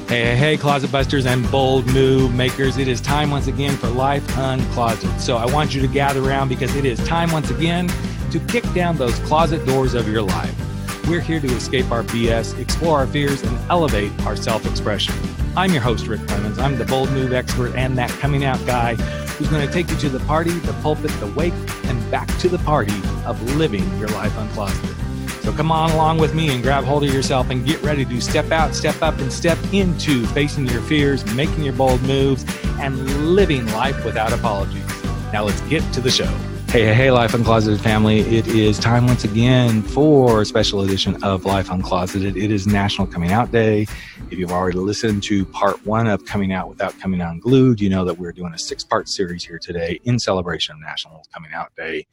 Hey, closet busters and bold move makers. It is time once again for Life Uncloseted. So I want you to gather around because it is time once again to kick down those closet doors of your life. We're here to escape our BS, explore our fears, and elevate our self-expression. I'm your host, Rick Clemens. I'm the bold move expert and that coming out guy who's going to take you to the party, the pulpit, the wake, and back to the party of living your life uncloseted. So come on along with me and grab hold of yourself and get ready to step out, step up, and step into facing your fears, making your bold moves, and living life without apologies. Now let's get to the show. Hey, Life Uncloseted family. It is time once again for a special edition of Life Uncloseted. It is National Coming Out Day. If you've already listened to part 1 of Coming Out Without Coming Out Unglued, you know that we're doing a 6-part series here today in celebration of National Coming Out Day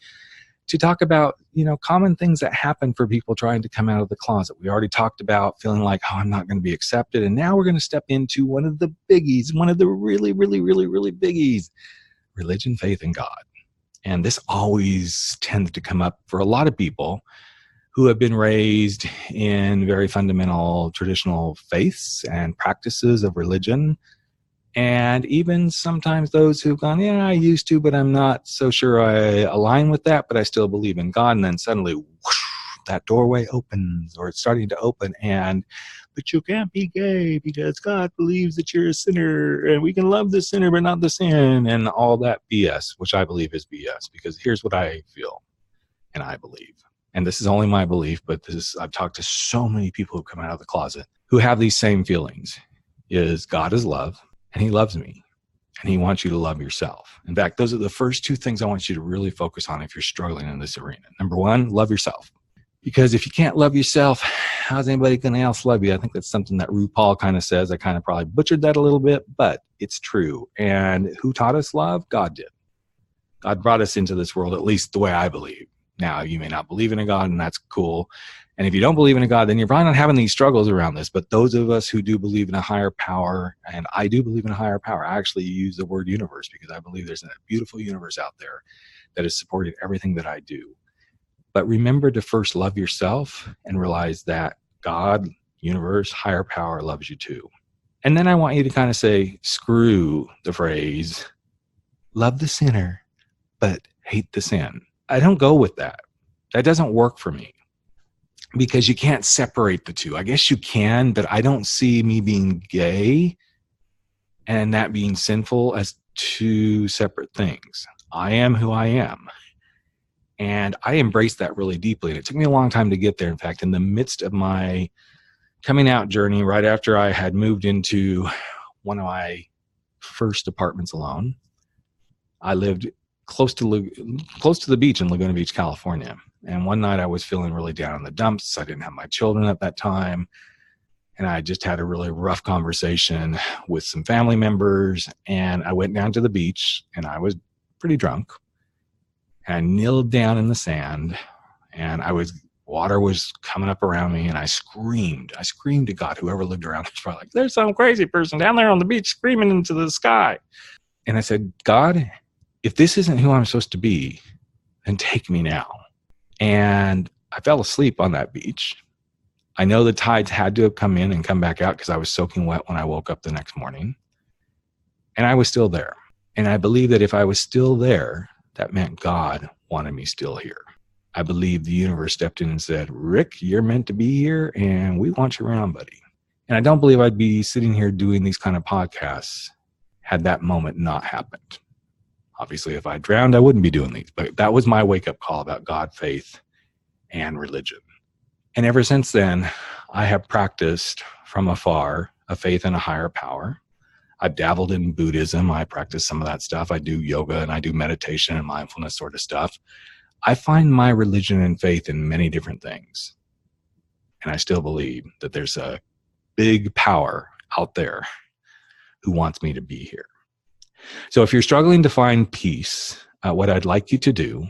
to talk about, common things that happen for people trying to come out of the closet. We already talked about feeling like, I'm not going to be accepted. And now we're going to step into one of the biggies, one of the really biggies, religion, faith, and God. And this always tends to come up for a lot of people who have been raised in very fundamental traditional faiths and practices of religion. And even sometimes those who've gone, I used to, but I'm not so sure I align with that, but I still believe in God. And then suddenly, whoosh, that doorway opens, or it's starting to open, but you can't be gay because God believes that you're a sinner, and we can love the sinner, but not the sin, and all that BS, which I believe is BS, because here's what I feel, and I believe. And this is only my belief, but I've talked to so many people who come out of the closet who have these same feelings, is God is love. And he loves me, and he wants you to love yourself. In fact, those are the first 2 things I want you to really focus on if you're struggling in this arena. Number 1, love yourself. Because if you can't love yourself, how's anybody going to else love you? I think that's something that RuPaul kind of says. I kind of probably butchered that a little bit, but it's true. And who taught us love? God did. God brought us into this world, at least the way I believe. Now, you may not believe in a God, and that's cool. And if you don't believe in a God, then you're probably not having these struggles around this. But those of us who do believe in a higher power, and I do believe in a higher power, I actually use the word universe because I believe there's a beautiful universe out there that is supporting everything that I do. But remember to first love yourself and realize that God, universe, higher power loves you too. And then I want you to kind of say, screw the phrase, love the sinner, but hate the sin. I don't go with that. That doesn't work for me. Because you can't separate the two. I guess you can, but I don't see me being gay and that being sinful as 2 separate things. I am who I am. And I embrace that really deeply. And it took me a long time to get there. In fact, in the midst of my coming out journey, right after I had moved into one of my first apartments alone, I lived close to the beach in Laguna Beach, California. And one night I was feeling really down in the dumps. I didn't have my children at that time. And I just had a really rough conversation with some family members. And I went down to the beach, and I was pretty drunk. And I kneeled down in the sand, and water was coming up around me, and I screamed to God. Whoever lived around was probably like, there's some crazy person down there on the beach screaming into the sky. And I said, God, if this isn't who I'm supposed to be, then take me now. And I fell asleep on that beach. I know the tides had to have come in and come back out because I was soaking wet when I woke up the next morning. And I was still there. And I believe that if I was still there, that meant God wanted me still here. I believe the universe stepped in and said, Rick, you're meant to be here, and we want you around, buddy. And I don't believe I'd be sitting here doing these kind of podcasts had that moment not happened. Obviously, if I drowned, I wouldn't be doing these. But that was my wake-up call about God, faith, and religion. And ever since then, I have practiced from afar a faith in a higher power. I've dabbled in Buddhism. I practice some of that stuff. I do yoga, and I do meditation and mindfulness sort of stuff. I find my religion and faith in many different things. And I still believe that there's a big power out there who wants me to be here. So if you're struggling to find peace, what I'd like you to do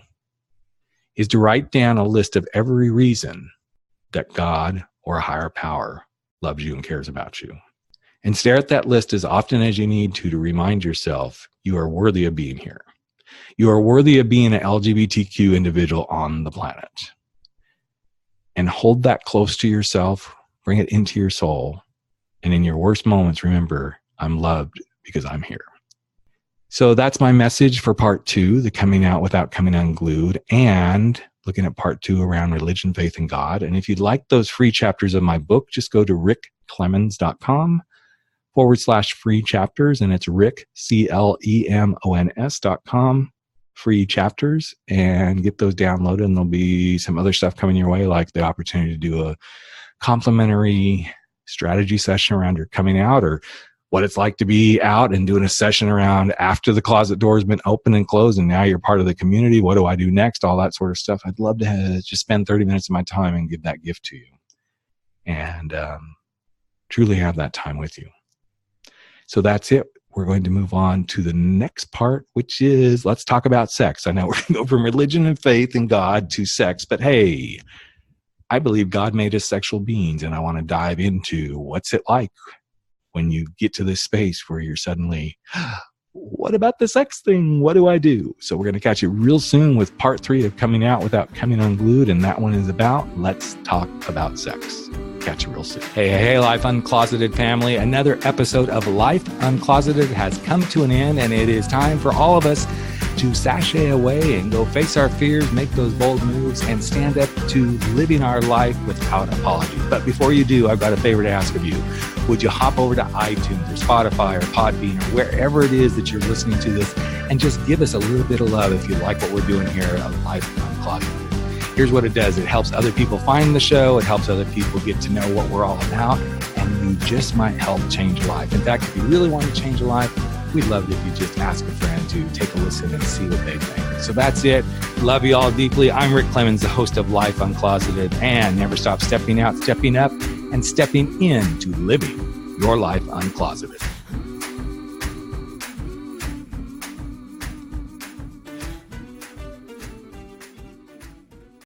is to write down a list of every reason that God or a higher power loves you and cares about you. And stare at that list as often as you need to remind yourself you are worthy of being here. You are worthy of being an LGBTQ individual on the planet. And hold that close to yourself, bring it into your soul, And in your worst moments, remember, I'm loved because I'm here. So that's my message for part 2, the coming out without coming unglued, and looking at part 2 around religion, faith, and God. And if you'd like those free chapters of my book, just go to rickclemons.com/free chapters. And it's Rick, CLEMONS.com, free chapters, and get those downloaded. And there'll be some other stuff coming your way, like the opportunity to do a complimentary strategy session around your coming out, or what it's like to be out and doing a session around after the closet door has been open and closed and now you're part of the community. What do I do next? All that sort of stuff. I'd love to just spend 30 minutes of my time and give that gift to you and truly have that time with you. So that's it. We're going to move on to the next part, which is let's talk about sex. I know we're going to go from religion and faith and God to sex, but hey, I believe God made us sexual beings, and I want to dive into what's it like when you get to this space where you're suddenly, what about the sex thing? What do I do? So we're going to catch you real soon with part 3 of Coming Out Without Coming Unglued. And that one is about, let's talk about sex. Catch you real soon. Hey, Life Uncloseted family. Another episode of Life Uncloseted has come to an end, and it is time for all of us to sashay away and go face our fears, make those bold moves, and stand up to living our life without apology. But before you do, I've got a favor to ask of you. Would you hop over to iTunes or Spotify or Podbean or wherever it is that you're listening to this and just give us a little bit of love if you like what we're doing here at Life Uncloseted. Here's what it does. It helps other people find the show. It helps other people get to know what we're all about. And you just might help change a life. In fact, if you really want to change a life, we'd love it if you just ask a friend to take a listen and see what they think. So that's it. Love you all deeply. I'm Rick Clemons, the host of Life Uncloseted, and never stop stepping out, stepping up, and stepping into living your life uncloseted.